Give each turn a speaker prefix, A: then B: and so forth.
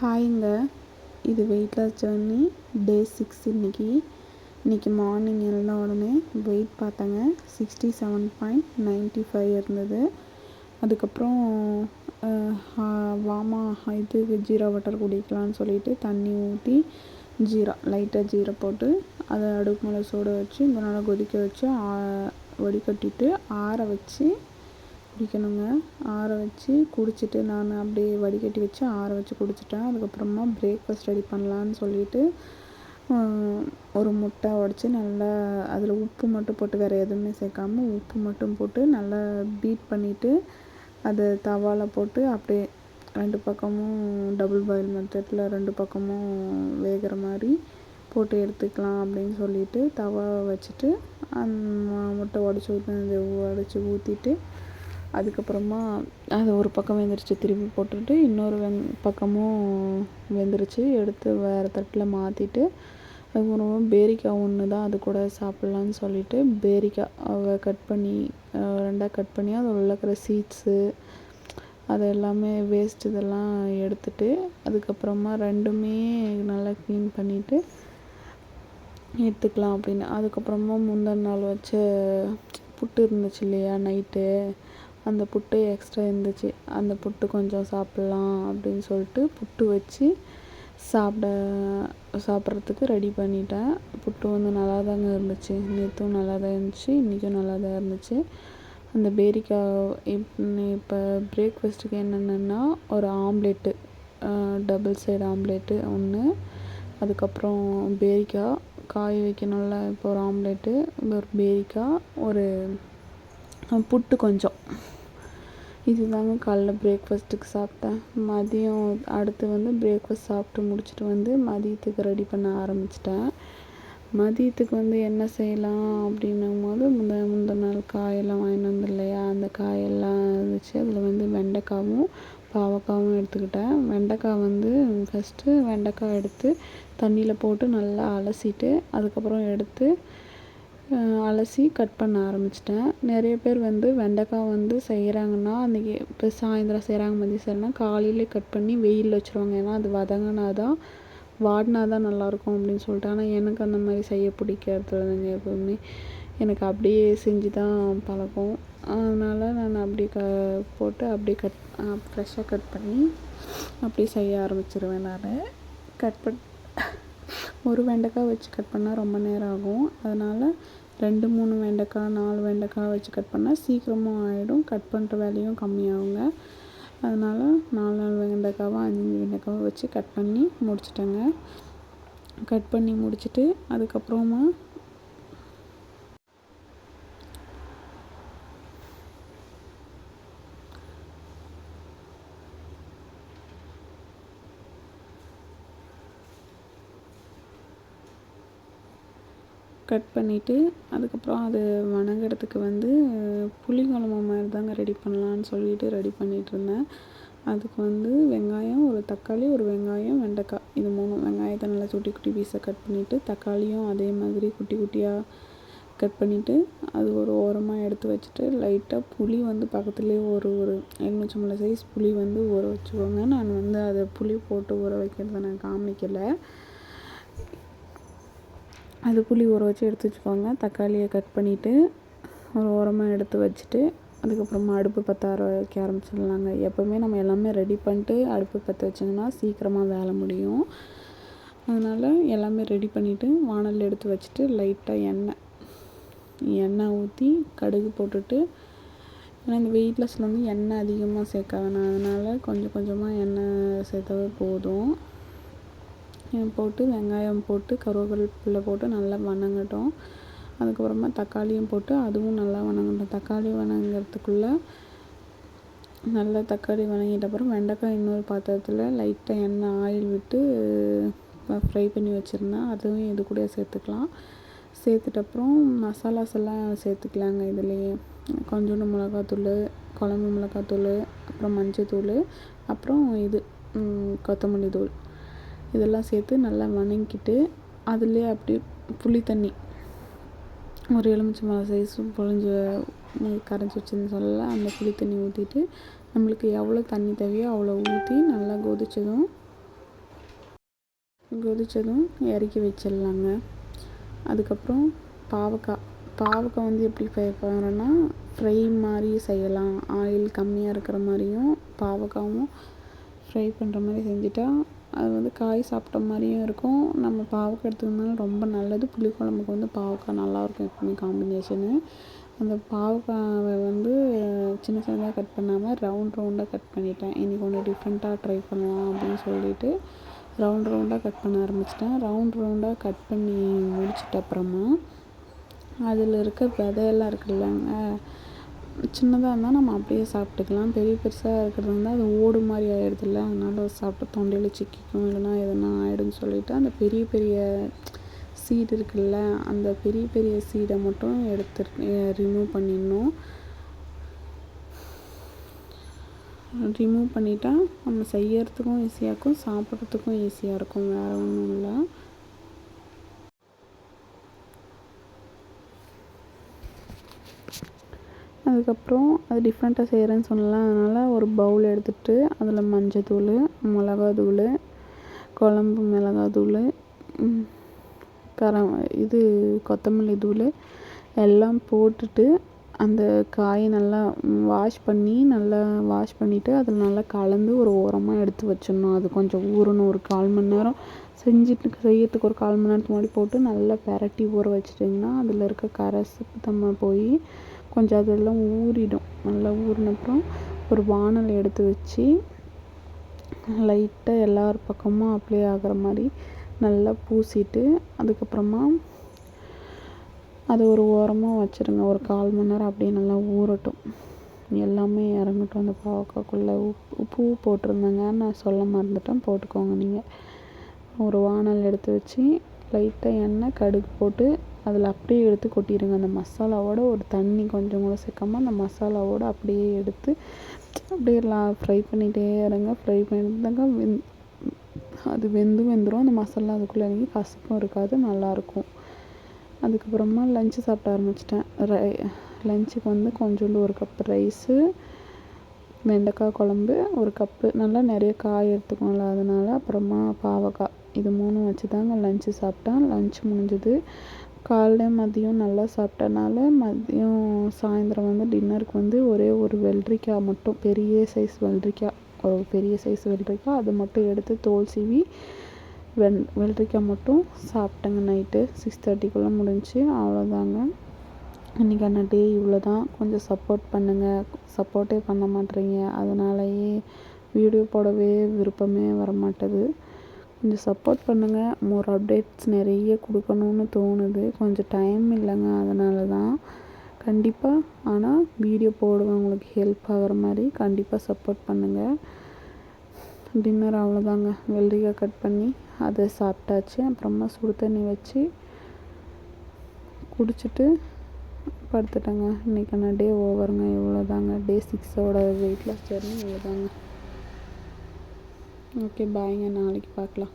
A: ஹாய்ங்க. இது weight loss journey டே 6. இன்றைக்கி morning எழுந்த உடனே வெயிட் பார்த்தேங்க. 67.95 இருந்தது. அதுக்கப்புறம் வாமா ஜீரா வாட்டர் குடிக்கலான்னு சொல்லிட்டு தண்ணி ஊற்றி லைட்டாக ஜீரா போட்டு அதை அடுப்பு மேலே சூட வச்சு கொஞ்ச நேரம் கொதிக்க வச்சு வடிகட்டிட்டு ஆற வச்சு குடிக்கணுங்க. ஆற வச்சு குடிச்சிட்டு நான் அப்படியே வடிகட்டி வச்சு ஆற வச்சு குடிச்சிட்டேன். அதுக்கப்புறமா பிரேக்ஃபாஸ்ட் ரெடி பண்ணலான்னு சொல்லிட்டு ஒரு முட்டை உடச்சி நல்லா அதில் உப்பு மட்டும் போட்டு வேறு எதுவுமே சேர்க்காமல் உப்பு மட்டும் போட்டு நல்லா பீட் பண்ணிவிட்டு அதை தவாவில் போட்டு அப்படியே 2 பக்கமும் டபுள் பாயில் மெத்தடில் 2 பக்கமும் வேகிற மாதிரி போட்டு எடுத்துக்கலாம் அப்படின்னு சொல்லிட்டு தவாவை வச்சுட்டு முட்டை உடச்சி ஊற்றிட்டு அதுக்கப்புறமா அது ஒரு பக்கம் வெந்துருச்சு, திருப்பி போட்டுட்டு இன்னொரு பக்கமும் வெந்துருச்சு, எடுத்து வேறு தட்டில் மாற்றிட்டு அதுக்கப்புறமா பேரிக்காய் ஒன்று தான் அது கூட சாப்பிட்லான்னு சொல்லிட்டு பேரிக்காய் கட் பண்ணி 2 கட் பண்ணி அது உள்ள இருக்கிற சீட்ஸு அது எல்லாமே வேஸ்ட் இதெல்லாம் எடுத்துட்டு அதுக்கப்புறமா 2மே நல்லா க்ளீன் பண்ணிவிட்டு எடுத்துக்கலாம் அப்படின்னு. அதுக்கப்புறமா முந்தின நாள் வச்ச புட்டு இருந்துச்சு இல்லையா, நைட்டு அந்த புட்டு எக்ஸ்ட்ரா இருந்துச்சு, அந்த புட்டு கொஞ்சம் சாப்பிட்லாம் அப்படின்னு சொல்லிட்டு புட்டு வச்சு சாப்பிட்றதுக்கு ரெடி பண்ணிட்டேன். புட்டு வந்து நல்லா தாங்க இருந்துச்சு, நேற்றும் நல்லா தான் இருந்துச்சு, இன்றைக்கும் நல்லா தான் இருந்துச்சு. அந்த பேரிக்காய் இப்போ பிரேக்ஃபாஸ்ட்டுக்கு என்னென்னா ஒரு ஆம்லேட்டு, டபுள் சைடு ஆம்லேட்டு ஒன்று, அதுக்கப்புறம் பேரிக்காய் காய வைக்கணும்ல, இப்போ ஒரு ஆம்லேட்டு, ஒரு பேரிக்காய், ஒரு புட்டு கொஞ்சம். இது தாங்க காலைல பிரேக்ஃபாஸ்ட்டுக்கு சாப்பிட்டேன். மதியம் அடுத்து வந்து பிரேக்ஃபாஸ்ட் சாப்பிட்டு முடிச்சுட்டு வந்து மதியத்துக்கு ரெடி பண்ண ஆரம்பிச்சிட்டேன். மதியத்துக்கு வந்து என்ன செய்யலாம் அப்படின்னும் போது முந்தின நாள் காயெல்லாம் வாங்கிட்டு வந்து இல்லையா, அந்த காயெல்லாம் இருந்துச்சு. அதில் வந்து வெண்டைக்காவும் பாவக்காவும் எடுத்துக்கிட்டேன். வெண்டைக்காய் வந்து ஃபஸ்ட்டு வெண்டைக்காய் எடுத்து தண்ணியில் போட்டு நல்லா அலசிட்டு அதுக்கப்புறம் எடுத்து அலசி கட் பண்ண ஆரம்பிச்சிட்டேன். நிறைய பேர் வந்து வெண்டைக்காய் வந்து செய்கிறாங்கன்னா அன்றைக்கி இப்போ சாயந்தரம் செய்கிறாங்க, மதியம் செய்கிறாங்கன்னா காலையிலே கட் பண்ணி வெயிலில் வச்சுருவாங்க. ஏன்னா அது வாடினா தான் நல்லாயிருக்கும் அப்படின்னு சொல்லிட்டு. ஆனால் எனக்கு அந்த மாதிரி செய்ய பிடிக்கிறது இல்லைங்க. எப்போவுமே எனக்கு அப்படியே செஞ்சு தான் பழக்கம். அதனால் நான் அப்படியே போட்டு அப்படியே ஃப்ரெஷ்ஷாக கட் பண்ணி அப்படியே செய்ய ஆரம்பிச்சிருவேன். நான் ஒரு வெண்டைக்காய் வச்சு கட் பண்ணால் ரொம்ப நேரம் ஆகும். அதனால் 2, 3 வெண்டைக்காய் 4 வெண்டைக்காய் வச்சு கட் பண்ணால் சீக்கிரமாக ஆகிடும், கட் பண்ணுற வேலையும் கம்மியாகுங்க. அதனால் 4 வெண்டைக்காவோ 5 வெண்டைக்காவோ வச்சு கட் பண்ணி முடிச்சிட்டேங்க. கட் பண்ணி முடிச்சுட்டு அதுக்கப்புறமா கட் பண்ணிவிட்டு அதுக்கப்புறம் அது வணங்குறதுக்கு வந்து புளிக்குழம்பு மாதிரி தாங்க ரெடி பண்ணலான்னு சொல்லிட்டு ரெடி பண்ணிகிட்ருந்தேன். அதுக்கு வந்து வெங்காயம், ஒரு தக்காளி, ஒரு வெங்காயம், வெண்டைக்காய், இது 3 வெங்காயத்தை நல்லா குட்டி குட்டி பீஸாக கட் பண்ணிவிட்டு தக்காளியும் அதே மாதிரி குட்டி குட்டியாக கட் பண்ணிவிட்டு அது ஒரு ஓரமாக எடுத்து வச்சுட்டு லைட்டாக புளி வந்து பக்கத்துலேயே ஒரு எலுமிச்சம்பழம் சைஸ் புளி வந்து ஊற வச்சுக்கோங்க. நான் வந்து அதை புளி போட்டு ஊற வைக்கிறத நான் காமிக்கலை. அது புளி ஊற வச்சு எடுத்து வச்சுக்கோங்க. தக்காளியை கட் பண்ணிவிட்டு ஒரு ஓரமாக எடுத்து வச்சுட்டு அதுக்கப்புறமா அடுப்பு பற்ற வைக்க ஆரம்பிச்சிடலாங்க. எப்போவுமே நம்ம எல்லாமே ரெடி பண்ணிட்டு அடுப்பு பற்ற வச்சிங்கன்னா சீக்கிரமாக வேலை முடியும். அதனால் எல்லாமே ரெடி பண்ணிவிட்டு வானல் எடுத்து வச்சுட்டு லைட்டாக எண்ணெய் ஊற்றி கடுகு போட்டுட்டு, ஏன்னா இந்த வெயிட்லெஸ்ஸில் வந்து எண்ணெய் அதிகமாக சேர்க்க வேணாம், அதனால் கொஞ்சம் கொஞ்சமாக எண்ணெய் சேர்த்தாவே போதும். போட்டு வெங்காயம் போட்டு கருவேப்பிலை போட்டு நல்லா வணங்கட்டும். அதுக்கப்புறமா தக்காளியும் போட்டு அதுவும் நல்லா வணங்கட்டும். தக்காளி வணங்கிறதுக்குள்ளே நல்லா தக்காளி வணங்கிட்ட அப்புறம் வெண்டைக்காய் இன்னொரு பாத்திரத்தில் லைட்டாக எண்ணெய் ஆயில் விட்டு ஃப்ரை பண்ணி வச்சுருந்தேன், அதுவும் இது கூட சேர்த்துக்கலாம். சேர்த்துட்ட அப்புறம் மசாலாஸ் எல்லாம் சேர்த்துக்கலாங்க. இதுலேயே கொஞ்சோண்டு மிளகாத்தூள், குழம்பு மிளகாத்தூள், அப்புறம் மஞ்சத்தூள், அப்புறம் கொத்தமல்லி தூள், இதெல்லாம் சேர்த்து நல்லா வணங்கிட்டு அதிலே அப்படியே புளி தண்ணி ஒரு எலுமிச்சம்பழம் சைஸ் கரைச்சி வச்சுருந்து சொல்லலாம், அந்த புளி தண்ணி ஊற்றிட்டு நம்மளுக்கு எவ்வளோ தண்ணி தேவையோ அவ்வளோ ஊற்றி நல்லா கொதிச்சதும் கொதித்ததும் இறக்கி வச்சிடலாங்க. அதுக்கப்புறம் பாவக்காய் வந்து எப்படி போகிறேன்னா ஃப்ரை மாதிரி செய்யலாம். ஆயில் கம்மியாக இருக்கிற மாதிரியும் பாவக்காவும் ஃப்ரை பண்ணுற மாதிரி செஞ்சுட்டா அது வந்து காய் சாப்பிட்ட மாதிரியும் இருக்கும். நம்ம பாவக்காய் எடுத்துக்கணும்னாலும் ரொம்ப நல்லது. புளிக்குழம்புக்கு வந்து பாவக்காய் நல்லாயிருக்கும் எப்பவுமே காம்பினேஷனு. அந்த பாவக்காவை வந்து சின்ன சின்னதாக கட் பண்ணாமல் ரவுண்டாக கட் பண்ணிட்டேன். இன்றைக்கி ஒன்று டிஃப்ரெண்ட்டாக ட்ரை பண்ணலாம் அப்படின்னு சொல்லிட்டு ரவுண்டாக கட் பண்ண ஆரம்பிச்சிட்டேன். ரவுண்டாக கட் பண்ணி முடிச்சிட்ட அப்புறமா அதில் இருக்க விதையெல்லாம் இருக்குல்லங்க, சின்னதாக இருந்தால் நம்ம அப்படியே சாப்பிட்டுக்கலாம். பெருசாக இருக்கிறது இருந்தால் அது ஓடு மாதிரி ஆகிடுதுல்ல, அதனால் சாப்பிட்டு தொண்டையில் சிக்கிக்கும் இல்லைனா எதுனா ஆகிடும்னு சொல்லிவிட்டு அந்த பெரிய சீடு இருக்குல்ல, அந்த பெரிய சீடை மட்டும் ரிமூவ் பண்ணிடணும். ரிமூவ் பண்ணிட்டா நம்ம செய்யறதுக்கும் ஈஸியாக இருக்கும், சாப்பிட்றதுக்கும் ஈஸியாக இருக்கும். வேறு ஒன்றும் இல்லை. அதுக்கப்புறம் அது டிஃப்ரெண்ட்டாக செய்கிறேன்னு சொல்லலாம். அதனால் ஒரு பவுல் எடுத்துகிட்டு அதில் மஞ்சத்தூள், மிளகாத்தூள், குழம்பு மிளகாத்தூள், கொத்தமல்லி தூள் எல்லாம் போட்டுட்டு அந்த காயை நல்லா வாஷ் பண்ணிவிட்டு அதில் நல்லா கலந்து ஒரு ஓரமாக எடுத்து வச்சிடணும். அது கொஞ்சம் ஊறணும். ஒரு 1/4 மணி நேரம் செய்யறதுக்கு ஒரு 1/4 மணி நேரத்துக்கு முன்னாடி போட்டு நல்லா பெரட்டி ஊற வச்சிட்டிங்கன்னா அதில் இருக்க கரசப்பு தன்மை போய் கொஞ்சம் அதெல்லாம் ஊறிடும். நல்லா ஊறினப்புறம் ஒரு வாணலி எடுத்து வச்சு லைட்டாக எல்லா பக்கமும் அப்ளை ஆகிற மாதிரி நல்லா பூசிட்டு அதுக்கப்புறமா அதை ஒரு ஓரமாக வச்சுருங்க. ஒரு 1/4 மணி நேரம் அப்படியே நல்லா ஊறட்டும், எல்லாமே இறங்கட்டும். அந்த பாவக்காய்க்குள்ளே உப்பு போட்டிருந்தேங்க, நான் சொல்ல மறந்துட்டேன், போட்டுக்கோங்க நீங்கள். ஒரு வாணல் எடுத்து வச்சு லைட்டாக எண்ணெய் கடுகு போட்டு அதில் அப்படியே எடுத்து கொட்டிடுங்க. அந்த மசாலாவோட ஒரு தண்ணி கொஞ்சம் கூட சேர்க்காம அந்த மசாலாவோடு அப்படியே எடுத்து அப்படியே ஃப்ரை பண்ணிகிட்டே இருங்க. ஃப்ரை பண்ணிட்டாங்க அது வெந்துடும். அந்த மசாலா அதுக்குள்ளே இறங்கி கசப்பும் இருக்காது, நல்லாயிருக்கும். அதுக்கப்புறமா லஞ்சு சாப்பிட ஆரம்பிச்சிட்டேன். லஞ்சுக்கு வந்து கொஞ்சோண்டு 1 கப்பு ரைஸு, வெண்டைக்காய் குழம்பு 1 கப்பு, நல்லா நிறைய காய் எடுத்துக்கணும்ல அதனால். அப்புறமா பாவக்காய், இது 3 வச்சு தாங்க லஞ்சு சாப்பிட்டேன். லஞ்சு முடிஞ்சது. காலைல மதியம் நல்லா சாப்பிட்டனால மதியம் சாயந்தரம் வந்து டின்னருக்கு வந்து ஒரே ஒரு வெள்ளரிக்காய் மட்டும், பெரிய சைஸ் வெள்ளரிக்காய் அதை மட்டும் எடுத்து தோல் சீவி வெள்ளரிக்காய் மட்டும் சாப்பிட்டேங்க. நைட்டு 6:30க்குள்ளே முடிஞ்சு. அவ்வளோதாங்க இன்றைக்கான டே. இவ்வளோ தான். கொஞ்சம் சப்போர்ட் பண்ணுங்கள். சப்போர்ட்டே பண்ண மாட்டேறீங்க, அதனாலேயே வீடியோ போடவே விருப்பமே வரமாட்டேது. கொஞ்சம் சப்போர்ட் பண்ணுங்கள். மோர் அப்டேட்ஸ் நிறைய கொடுக்கணுன்னு தோணுது, கொஞ்சம் டைம் இல்லைங்க, அதனால தான். கண்டிப்பாக ஆனால் வீடியோ போடுவேன், உங்களுக்கு ஹெல்ப் ஆகிற மாதிரி. கண்டிப்பாக சப்போர்ட் பண்ணுங்கள். டின்னர் அவ்வளோதாங்க. வெள்ளரிக்காய் கட் பண்ணி அதை சாப்பிட்டாச்சு. அப்புறமா சுடு தண்ணி வச்சு குடிச்சிட்டு படுத்துட்டேங்க. இன்றைக்கான டே ஓவருங்க. இவ்வளோதாங்க. டே 6ஓட வெயிட் லாஸ் ஜர்னி இவ்வளோதாங்க. ஓகே, பாய்ங்க. நாளைக்கு பார்க்கலாம்.